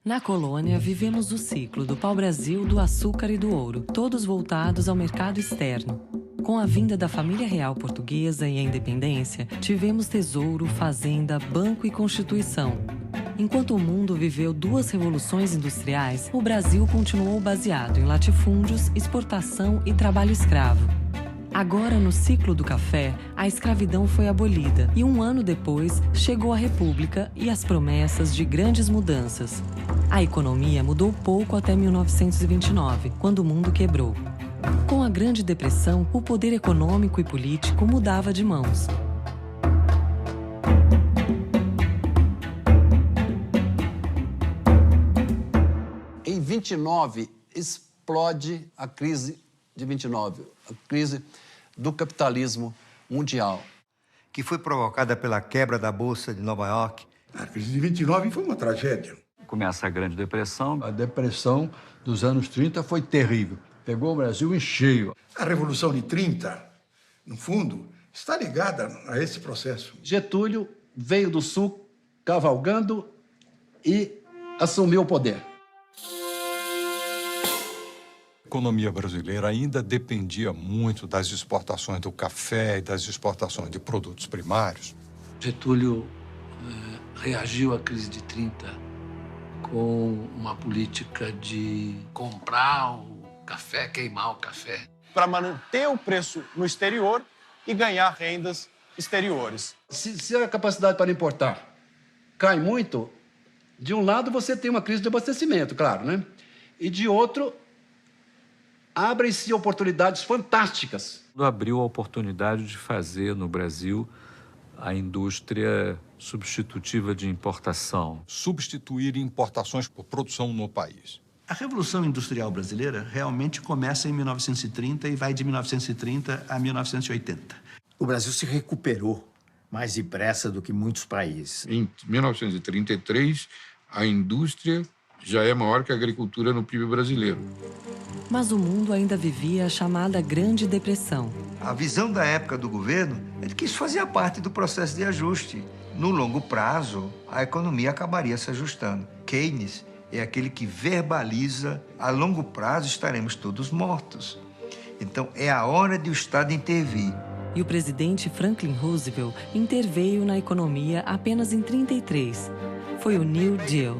Na colônia, vivemos o ciclo do pau-brasil, do açúcar e do ouro, todos voltados ao mercado externo. Com a vinda da família real portuguesa e a independência, tivemos tesouro, fazenda, banco e constituição. Enquanto o mundo viveu duas revoluções industriais, o Brasil continuou baseado em latifúndios, exportação e trabalho escravo. Agora, no ciclo do café, a escravidão foi abolida e 1 ano depois chegou a República e as promessas de grandes mudanças. A economia mudou pouco até 1929, quando o mundo quebrou. Com a Grande Depressão, o poder econômico e político mudava de mãos. Em 29, explode a crise de 29, a crise do capitalismo mundial. Que foi provocada pela quebra da Bolsa de Nova York. A crise de 29 foi uma tragédia. Começa a Grande Depressão. A depressão dos anos 30 foi terrível. Pegou o Brasil em cheio. A Revolução de 30, no fundo, está ligada a esse processo. Getúlio veio do Sul cavalgando e assumiu o poder. A economia brasileira ainda dependia muito das exportações do café e das exportações de produtos primários. Getúlio reagiu à crise de 30 com uma política de comprar o café, queimar o café. Para manter o preço no exterior e ganhar rendas exteriores. Se a capacidade para importar cai muito, de um lado você tem uma crise de abastecimento, claro, né? E de outro, abrem-se oportunidades fantásticas. Abriu a oportunidade de fazer no Brasil a indústria substitutiva de importação. Substituir importações por produção no país. A Revolução Industrial Brasileira realmente começa em 1930 e vai de 1930 a 1980. O Brasil se recuperou mais depressa do que muitos países. Em 1933, a indústria já é maior que a agricultura no PIB brasileiro. Mas o mundo ainda vivia a chamada Grande Depressão. A visão da época do governo é de que isso fazia parte do processo de ajuste. No longo prazo, a economia acabaria se ajustando. Keynes é aquele que verbaliza: a longo prazo estaremos todos mortos. Então, é a hora de o Estado intervir. E o presidente Franklin Roosevelt interveio na economia apenas em 33. Foi o New Deal.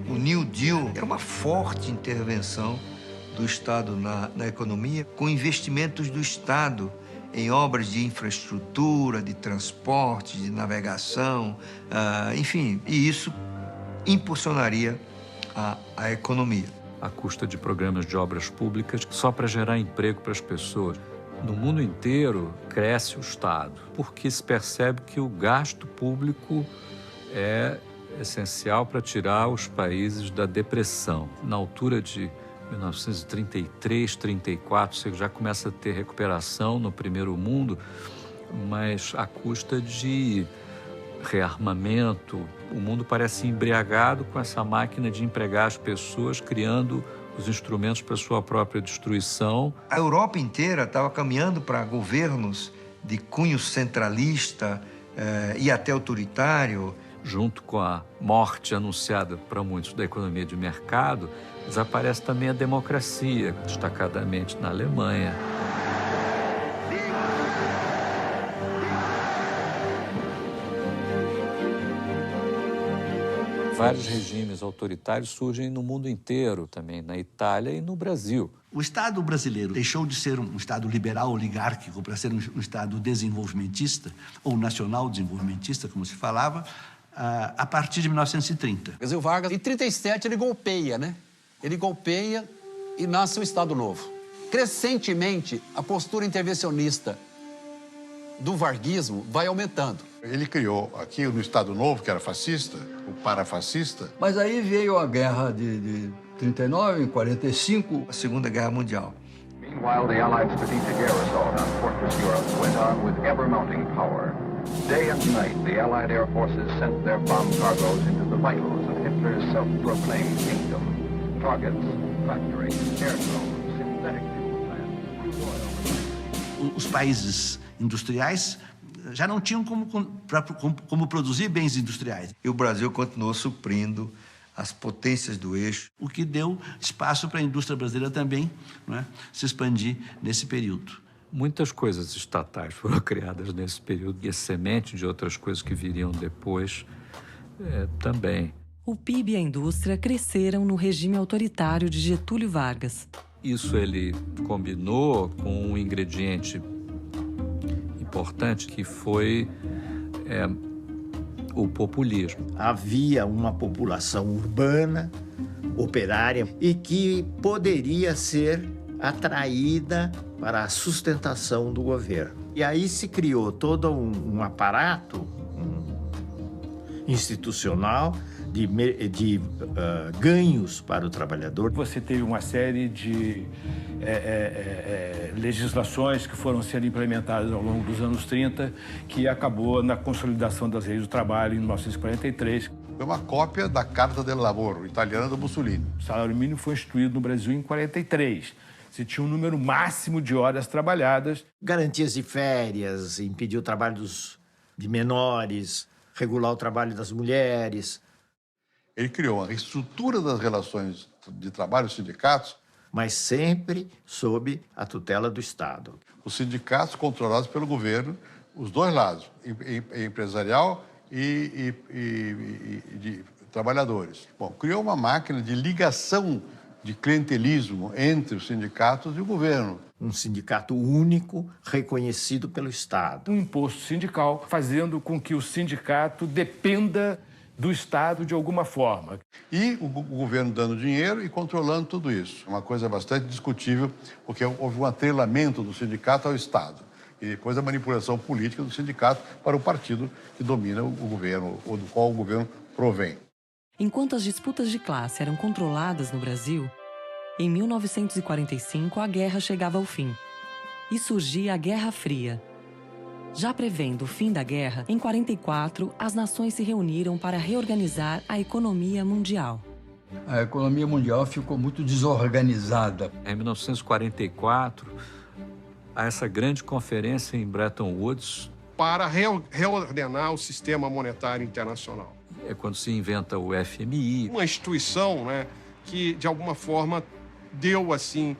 O New Deal era uma forte intervenção do Estado na economia, com investimentos do Estado em obras de infraestrutura, de transporte, de navegação, enfim, e isso impulsionaria a economia. À custa de programas de obras públicas só para gerar emprego para as pessoas. No mundo inteiro, cresce o Estado, porque se percebe que o gasto público é essencial para tirar os países da depressão. Na altura de 1933, 34, você já começa a ter recuperação no primeiro mundo, mas à custa de rearmamento. O mundo parece embriagado com essa máquina de empregar as pessoas, criando os instrumentos para sua própria destruição. A Europa inteira estava caminhando para governos de cunho centralista e até autoritário. Junto com a morte anunciada para muitos da economia de mercado, desaparece também a democracia, destacadamente na Alemanha. Vários regimes autoritários surgem no mundo inteiro, também na Itália e no Brasil. O Estado brasileiro deixou de ser um Estado liberal oligárquico para ser um Estado desenvolvimentista, ou nacional desenvolvimentista, como se falava, a partir de 1930. Quer dizer, o Vargas, em 37, ele golpeia, né? Ele golpeia e nasce um Estado Novo. Crescentemente, a postura intervencionista do varguismo vai aumentando. Ele criou aqui no Estado Novo, que era fascista, o parafascista. Mas aí veio a guerra de 39, em 45. A Segunda Guerra Mundial. Meanwhile, the Allied strategic air assault on Fortress Europe went on with ever-mounting power. Day and night, the Allied air forces sent their bomb cargoes into the vitals of Hitler's self-proclaimed kingdom. Targets, factories, aerodromes, synthetic fuel plants. Os países industriais já não tinham como produzir bens industriais. E o Brasil continuou suprindo as potências do eixo. O que deu espaço para a indústria brasileira também, não é, se expandir nesse período. Muitas coisas estatais foram criadas nesse período e a semente de outras coisas que viriam depois também. O PIB e a indústria cresceram no regime autoritário de Getúlio Vargas. Isso ele combinou com um ingrediente importante que foi o populismo. Havia uma população urbana, operária, e que poderia ser atraída para a sustentação do governo. E aí se criou todo um aparato institucional de ganhos para o trabalhador. Você teve uma série de legislações que foram sendo implementadas ao longo dos anos 30, que acabou na consolidação das leis do trabalho em 1943. Foi uma cópia da Carta del Lavoro, italiana do Mussolini. O salário mínimo foi instituído no Brasil em 43. Se tinha um número máximo de horas trabalhadas. Garantias de férias, impedir o trabalho de menores, regular o trabalho das mulheres. Ele criou uma reestrutura das relações de trabalho, os sindicatos, mas sempre sob a tutela do Estado. Os sindicatos controlados pelo governo, os dois lados, empresarial e de trabalhadores. Bom, criou uma máquina de ligação de clientelismo entre os sindicatos e o governo. Um sindicato único, reconhecido pelo Estado. Um imposto sindical fazendo com que o sindicato dependa do Estado de alguma forma. E o governo dando dinheiro e controlando tudo isso. Uma coisa bastante discutível, porque houve um atrelamento do sindicato ao Estado. E depois a manipulação política do sindicato para o partido que domina o governo, ou do qual o governo provém. Enquanto as disputas de classe eram controladas no Brasil, em 1945 a guerra chegava ao fim. E surgia a Guerra Fria. Já prevendo o fim da guerra, em 1944, as nações se reuniram para reorganizar a economia mundial. A economia mundial ficou muito desorganizada. Em 1944, há essa grande conferência em Bretton Woods para reordenar o sistema monetário internacional. É quando se inventa o FMI. Uma instituição, né, que, de alguma forma, deu assim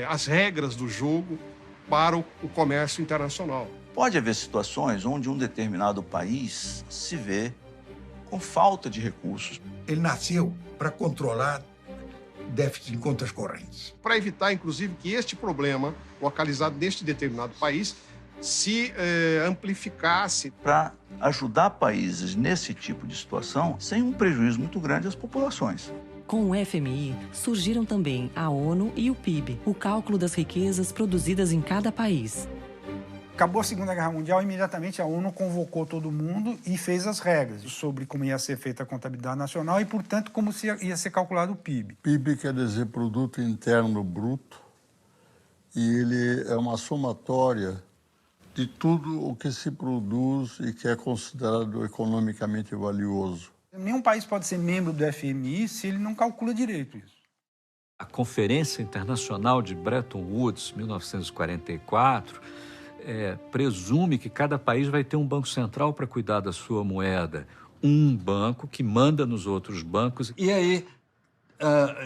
as regras do jogo para o comércio internacional. Pode haver situações onde um determinado país se vê com falta de recursos. Ele nasceu para controlar déficit em contas correntes. Para evitar, inclusive, que este problema, localizado neste determinado país, se amplificasse. Para ajudar países nesse tipo de situação, sem um prejuízo muito grande às populações. Com o FMI, surgiram também a ONU e o PIB, o cálculo das riquezas produzidas em cada país. Acabou a Segunda Guerra Mundial, imediatamente a ONU convocou todo mundo e fez as regras sobre como ia ser feita a contabilidade nacional e, portanto, como ia ser calculado o PIB. PIB quer dizer Produto Interno Bruto, e ele é uma somatória de tudo o que se produz e que é considerado economicamente valioso. Nenhum país pode ser membro do FMI se ele não calcula direito isso. A Conferência Internacional de Bretton Woods, 1944, presume que cada país vai ter um banco central para cuidar da sua moeda. Um banco que manda nos outros bancos. E aí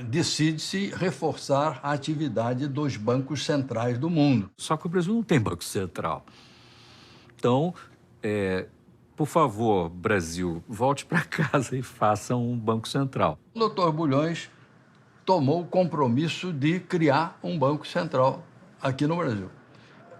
decide-se reforçar a atividade dos bancos centrais do mundo. Só que o Brasil não tem banco central. Então, por favor, Brasil, volte para casa e faça um banco central. O Dr. Bulhões tomou o compromisso de criar um banco central aqui no Brasil.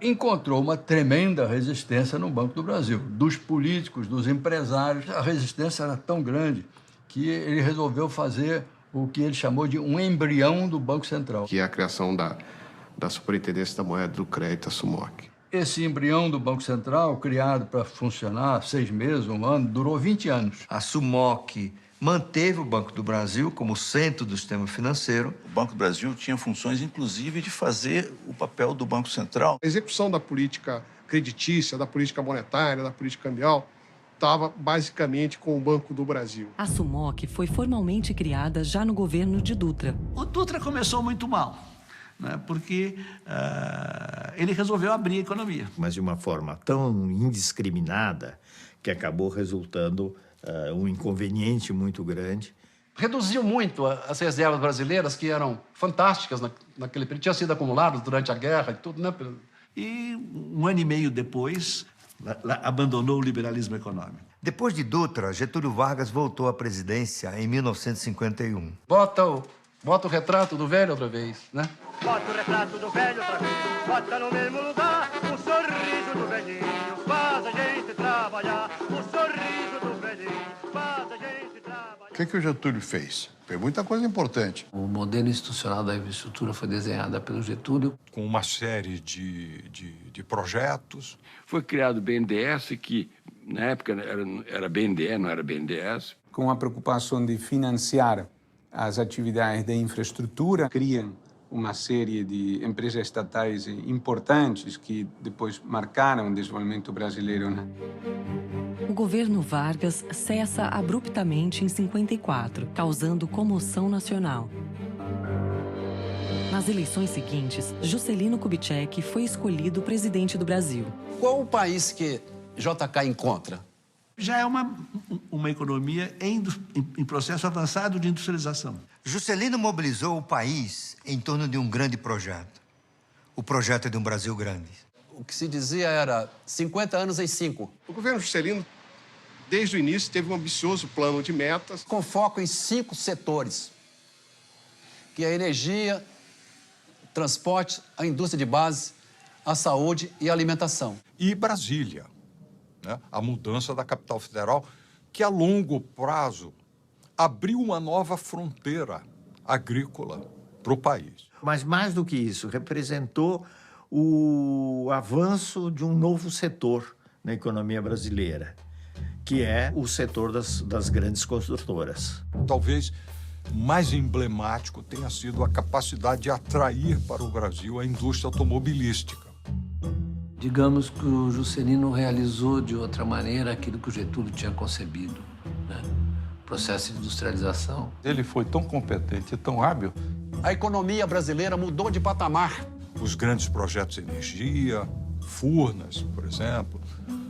Encontrou uma tremenda resistência no Banco do Brasil, dos políticos, dos empresários. A resistência era tão grande que ele resolveu fazer o que ele chamou de um embrião do Banco Central. Que é a criação da Superintendência da Moeda do Crédito, a SUMOC. Esse embrião do Banco Central, criado para funcionar 6 meses, 1 ano, durou 20 anos. A SUMOC manteve o Banco do Brasil como centro do sistema financeiro. O Banco do Brasil tinha funções, inclusive, de fazer o papel do Banco Central. A execução da política creditícia, da política monetária, da política cambial, estava basicamente com o Banco do Brasil. A SUMOC foi formalmente criada já no governo de Dutra. O Dutra começou muito mal, né, porque ele resolveu abrir a economia. Mas de uma forma tão indiscriminada que acabou resultando um inconveniente muito grande. Reduziu muito as reservas brasileiras, que eram fantásticas naquele período, tinham sido acumuladas durante a guerra e tudo, né? E um ano e meio depois, abandonou o liberalismo econômico. Depois de Dutra, Getúlio Vargas voltou à presidência em 1951. Bota o retrato do velho outra vez, né? Bota o retrato do velho outra vez, bota no mesmo lugar o sorriso do velhinho, faz a gente trabalhar, o sorriso do velhinho, faz a gente trabalhar. O que o Getúlio fez? Fez muita coisa importante. O modelo institucional da infraestrutura foi desenhado pelo Getúlio. Com uma série de projetos. Foi criado o BNDES, que na época era BNDE, não era BNDES. Com a preocupação de financiar as atividades de infraestrutura, criam uma série de empresas estatais importantes que depois marcaram o desenvolvimento brasileiro, né? O governo Vargas cessa abruptamente em 54, causando comoção nacional. Nas eleições seguintes, Juscelino Kubitschek foi escolhido presidente do Brasil. Qual o país que JK encontra? Já é uma economia em processo avançado de industrialização. Juscelino mobilizou o país em torno de um grande projeto. O projeto de um Brasil grande. O que se dizia era 50 anos em 5. O governo Juscelino, desde o início, teve um ambicioso plano de metas. Com foco em 5 setores, que é a energia, transporte, a indústria de base, a saúde e a alimentação. E Brasília, né? A mudança da capital federal, que a longo prazo abriu uma nova fronteira agrícola para o país. Mas mais do que isso, representou o avanço de um novo setor na economia brasileira, que é o setor das grandes construtoras. Talvez mais emblemático tenha sido a capacidade de atrair para o Brasil a indústria automobilística. Digamos que o Juscelino realizou de outra maneira aquilo que o Getúlio tinha concebido, né? Processo de industrialização. Ele foi tão competente e tão hábil. A economia brasileira mudou de patamar. Os grandes projetos de energia, Furnas, por exemplo,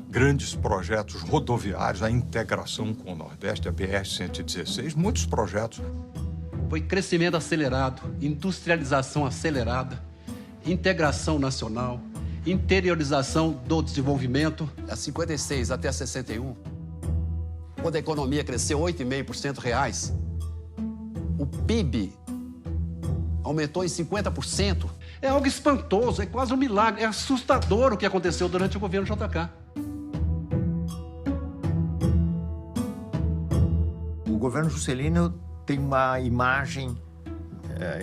grandes projetos rodoviários, a integração com o Nordeste, a BR-116, muitos projetos. Foi crescimento acelerado, industrialização acelerada, integração nacional, interiorização do desenvolvimento. A 56 até 61, quando a economia cresceu 8,5% reais, o PIB aumentou em 50%. É algo espantoso, é quase um milagre, é assustador o que aconteceu durante o governo JK. O governo Juscelino tem uma imagem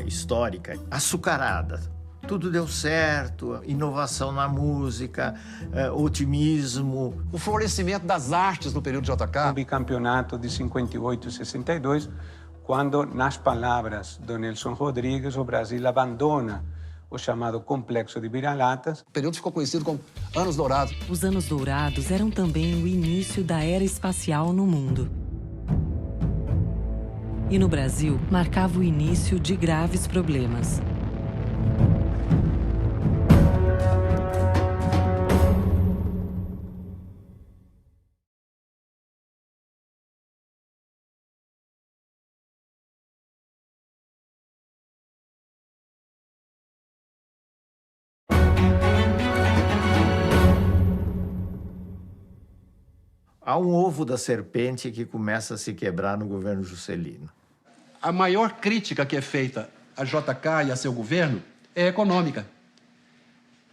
histórica açucarada. Tudo deu certo, inovação na música, otimismo. O florescimento das artes no período JK. O bicampeonato de 58 e 62, quando, nas palavras do Nelson Rodrigues, o Brasil abandona o chamado Complexo de Vira-Latas. O período ficou conhecido como Anos Dourados. Os Anos Dourados eram também o início da era espacial no mundo. E no Brasil, marcava o início de graves problemas. Há um ovo da serpente que começa a se quebrar no governo Juscelino. A maior crítica que é feita a JK e a seu governo é econômica.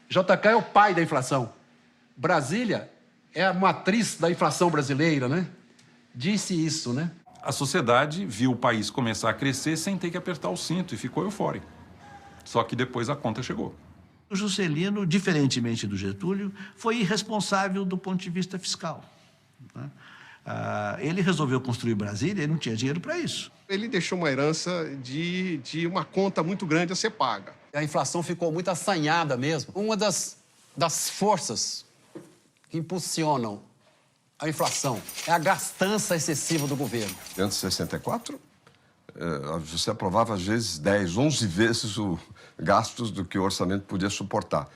JK é o pai da inflação. Brasília é a matriz da inflação brasileira, né? Disse isso, né? A sociedade viu o país começar a crescer sem ter que apertar o cinto e ficou eufórica. Só que depois a conta chegou. O Juscelino, diferentemente do Getúlio, foi irresponsável do ponto de vista fiscal, né? Ele resolveu construir Brasília e não tinha dinheiro para isso. Ele deixou uma herança de uma conta muito grande a ser paga. A inflação ficou muito assanhada mesmo. Uma das forças que impulsionam a inflação é a gastança excessiva do governo. Antes de 64, você aprovava às vezes 10, 11 vezes os gastos do que o orçamento podia suportar.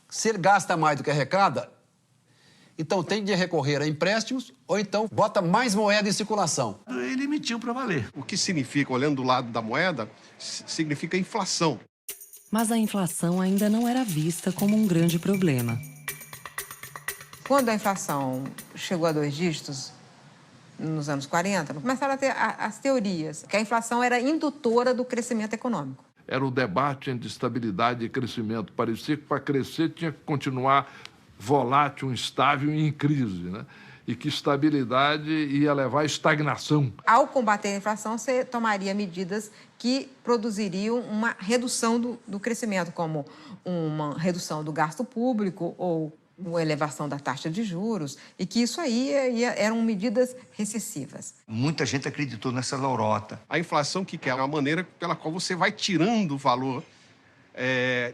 Se ele gasta mais do que arrecada, então tem de recorrer a empréstimos ou então bota mais moeda em circulação. Ele emitiu para valer. O que significa, olhando do lado da moeda, significa inflação. Mas a inflação ainda não era vista como um grande problema. Quando a inflação chegou a 2 dígitos, nos anos 40, começaram a ter as teorias que a inflação era indutora do crescimento econômico. Era o debate entre estabilidade e crescimento. Parecia que para crescer tinha que continuar volátil, instável e em crise, né? E que estabilidade ia levar à estagnação. Ao combater a inflação, você tomaria medidas que produziriam uma redução do crescimento, como uma redução do gasto público ou uma elevação da taxa de juros, e que isso aí eram medidas recessivas. Muita gente acreditou nessa lorota. A inflação que é uma maneira pela qual você vai tirando o valor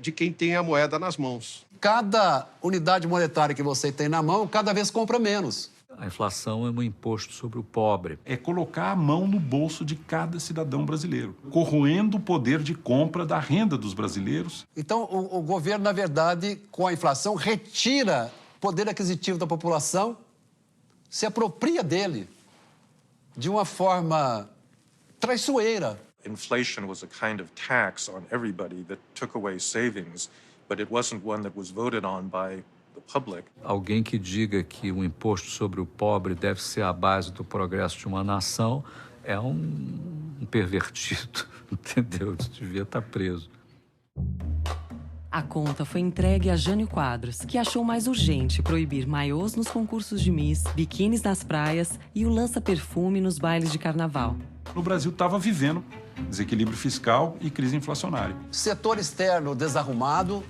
de quem tem a moeda nas mãos. Cada unidade monetária que você tem na mão, cada vez compra menos. A inflação é um imposto sobre o pobre. É colocar a mão no bolso de cada cidadão brasileiro, corroendo o poder de compra da renda dos brasileiros. Então, o governo, na verdade, com a inflação, retira o poder aquisitivo da população, se apropria dele de uma forma traiçoeira. Inflation was a kind of tax on everybody that took away savings, but it wasn't one that was voted on by the public. Alguém que diga que o imposto sobre o pobre deve ser a base do progresso de uma nação é um pervertido, entendeu? Devia estar preso. A conta foi entregue a Jânio Quadros, que achou mais urgente proibir maiôs nos concursos de Miss, biquínis nas praias e o lança-perfume nos bailes de carnaval. O Brasil estava vivendo desequilíbrio fiscal e crise inflacionária. Setor externo desarrumado,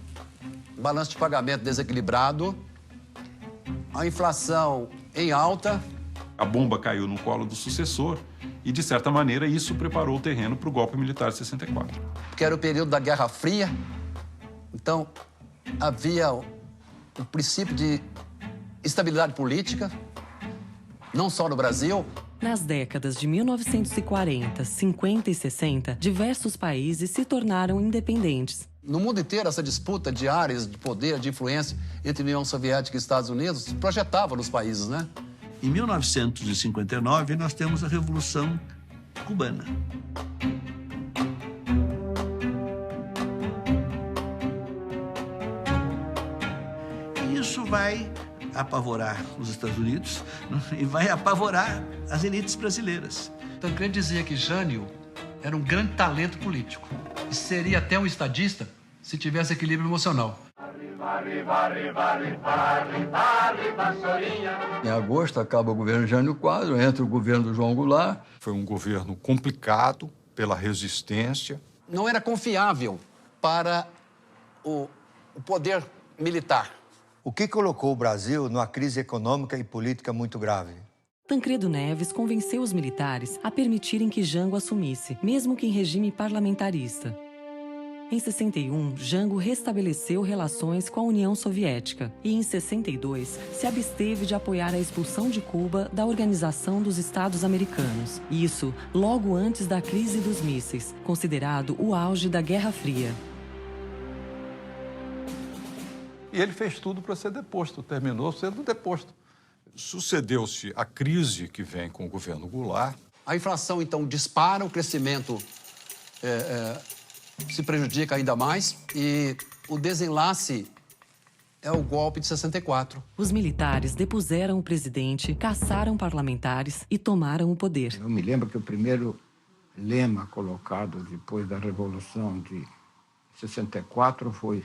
balanço de pagamento desequilibrado, a inflação em alta. A bomba caiu no colo do sucessor e, de certa maneira, isso preparou o terreno para o golpe militar de 64. Que era o período da Guerra Fria. Então, havia um princípio de estabilidade política, não só no Brasil. Nas décadas de 1940, 50 e 60, diversos países se tornaram independentes. No mundo inteiro, essa disputa de áreas de poder, de influência entre União Soviética e Estados Unidos se projetava nos países, né? Em 1959, nós temos a Revolução Cubana. E isso vai apavorar os Estados Unidos e vai apavorar as elites brasileiras. Tancredo dizia que Jânio era um grande talento político e seria até um estadista se tivesse equilíbrio emocional. Em agosto acaba o governo Jânio Quadros, entra o governo do João Goulart. Foi um governo complicado pela resistência. Não era confiável para o poder militar. O que colocou o Brasil numa crise econômica e política muito grave? Tancredo Neves convenceu os militares a permitirem que Jango assumisse, mesmo que em regime parlamentarista. Em 61, Jango restabeleceu relações com a União Soviética e, em 62, se absteve de apoiar a expulsão de Cuba da Organização dos Estados Americanos. Isso logo antes da crise dos mísseis, considerado o auge da Guerra Fria. E ele fez tudo para ser deposto, terminou sendo deposto. Sucedeu-se a crise que vem com o governo Goulart. A inflação, então, dispara, o crescimento se prejudica ainda mais e o desenlace é o golpe de 64. Os militares depuseram o presidente, caçaram parlamentares e tomaram o poder. Eu me lembro que o primeiro lema colocado depois da Revolução de 64 foi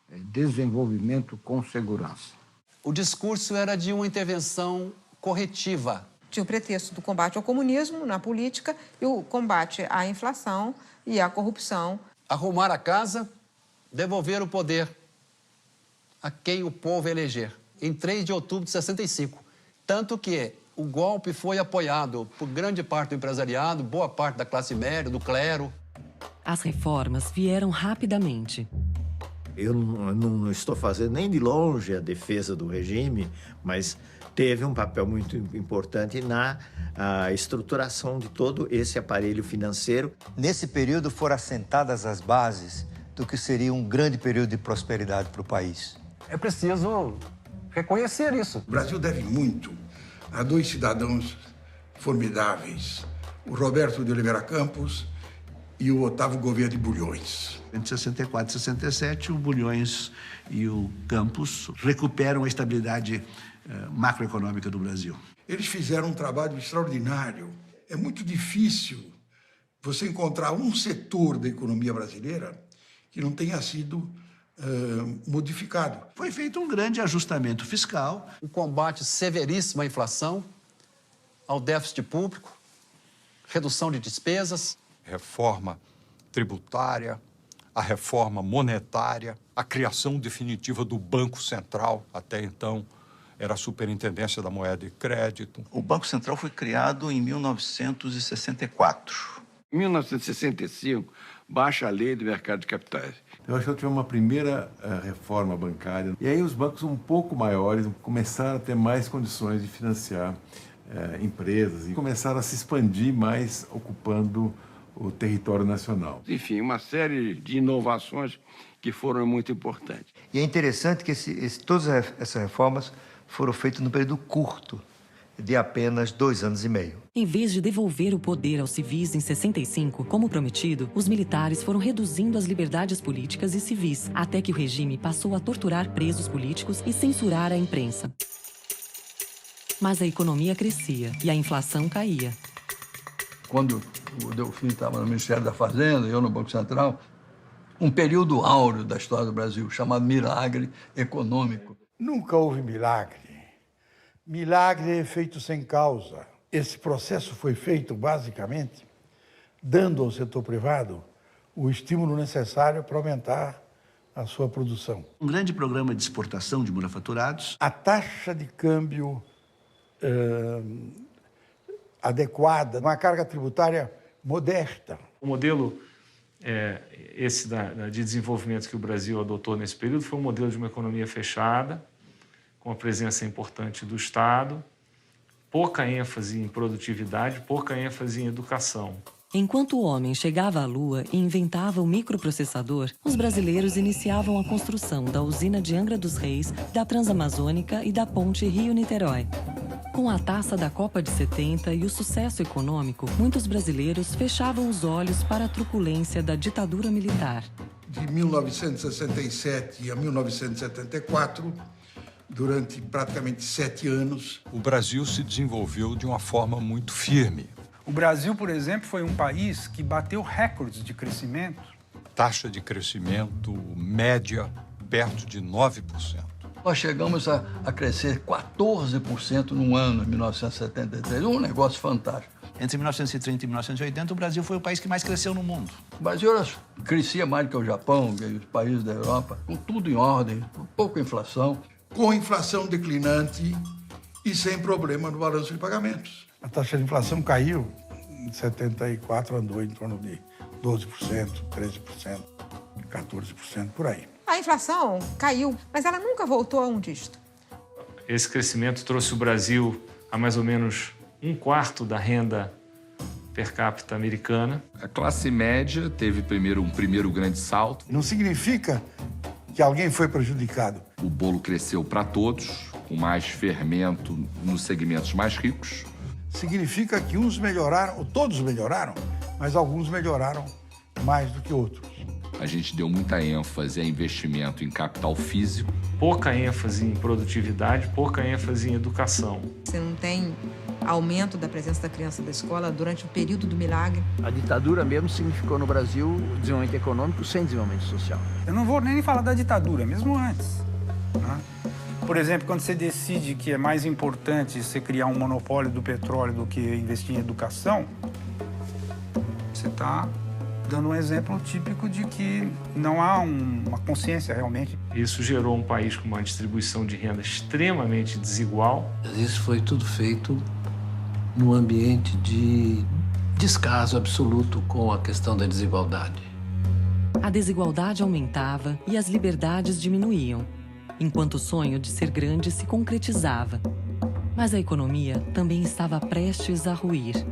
desenvolvimento com segurança. O discurso era de uma intervenção corretiva. Tinha o pretexto do combate ao comunismo na política e o combate à inflação e à corrupção. Arrumar a casa, devolver o poder a quem o povo eleger, em 3 de outubro de 65. Tanto que O golpe foi apoiado por grande parte do empresariado, boa parte da classe média, do clero. As reformas vieram rapidamente. Eu não estou fazendo nem de longe a defesa do regime, mas teve um papel muito importante na estruturação de todo esse aparelho financeiro. Nesse período foram assentadas as bases do que seria um grande período de prosperidade para o país. É preciso reconhecer isso. O Brasil deve muito a dois cidadãos formidáveis, o Roberto de Oliveira Campos e o Otávio Gouveia de Bulhões. Entre 64 e 67, o Bulhões e o Campos recuperam a estabilidade macroeconômica do Brasil. Eles fizeram um trabalho extraordinário. É muito difícil você encontrar um setor da economia brasileira que não tenha sido modificado. Foi feito um grande ajustamento fiscal. Um combate severíssimo à inflação, ao déficit público, redução de despesas. Reforma tributária, a reforma monetária, a criação definitiva do Banco Central, até então era a Superintendência da Moeda e Crédito. O Banco Central foi criado em 1964. Em 1965, baixa a lei do mercado de capitais. Eu acho que tivemos uma primeira reforma bancária. E aí os bancos um pouco maiores começaram a ter mais condições de financiar empresas e começaram a se expandir mais, ocupando o território nacional. Enfim, uma série de inovações que foram muito importantes. E é interessante que todas essas reformas foram feitas num período curto, de apenas 2 anos e meio. Em vez de devolver o poder aos civis em 65, como prometido, os militares foram reduzindo as liberdades políticas e civis, até que o regime passou a torturar presos políticos e censurar a imprensa. Mas a economia crescia e a inflação caía. Quando o Delfim estava no Ministério da Fazenda e eu no Banco Central, um período áureo da história do Brasil, chamado milagre econômico. Nunca houve milagre. Milagre é feito sem causa. Esse processo foi feito, basicamente, dando ao setor privado o estímulo necessário para aumentar a sua produção. Um grande programa de exportação de manufaturados. A taxa de câmbio adequada, uma carga tributária modesta. O modelo esse de desenvolvimento que o Brasil adotou nesse período foi um modelo de uma economia fechada, com a presença importante do Estado, pouca ênfase em produtividade, pouca ênfase em educação. Enquanto o homem chegava à Lua e inventava o microprocessador, os brasileiros iniciavam a construção da usina de Angra dos Reis, da Transamazônica e da ponte Rio-Niterói. Com a taça da Copa de 70 e o sucesso econômico, muitos brasileiros fechavam os olhos para a truculência da ditadura militar. De 1967 a 1974, durante praticamente 7 anos. O Brasil se desenvolveu de uma forma muito firme. O Brasil, por exemplo, foi um país que bateu recordes de crescimento. Taxa de crescimento média perto de 9%. Nós chegamos a crescer 14% num ano, em 1973. Um negócio fantástico. Entre 1930 e 1980, o Brasil foi o país que mais cresceu no mundo. O Brasil crescia mais do que o Japão, que os países da Europa, com tudo em ordem, com pouca inflação. Com inflação declinante e sem problema no balanço de pagamentos. A taxa de inflação caiu, em 74 andou em torno de 12%, 13%, 14%, por aí. A inflação caiu, mas ela nunca voltou a um dígito. Esse crescimento trouxe o Brasil a mais ou menos 1/4 da renda per capita americana. A classe média teve um primeiro grande salto. Não significa que alguém foi prejudicado. O bolo cresceu para todos, com mais fermento nos segmentos mais ricos. Significa que uns melhoraram, ou todos melhoraram, mas alguns melhoraram mais do que outros. A gente deu muita ênfase a investimento em capital físico. Pouca ênfase em produtividade, pouca ênfase em educação. Você não tem aumento da presença da criança da escola durante o período do milagre. A ditadura mesmo significou no Brasil desenvolvimento econômico sem desenvolvimento social. Eu não vou nem falar da ditadura, mesmo antes. Né? Por exemplo, quando você decide que é mais importante você criar um monopólio do petróleo do que investir em educação, você está dando um exemplo típico de que não há uma consciência realmente. Isso gerou um país com uma distribuição de renda extremamente desigual. Isso foi tudo feito num ambiente de descaso absoluto com a questão da desigualdade. A desigualdade aumentava e as liberdades diminuíam, enquanto o sonho de ser grande se concretizava. Mas a economia também estava prestes a ruir.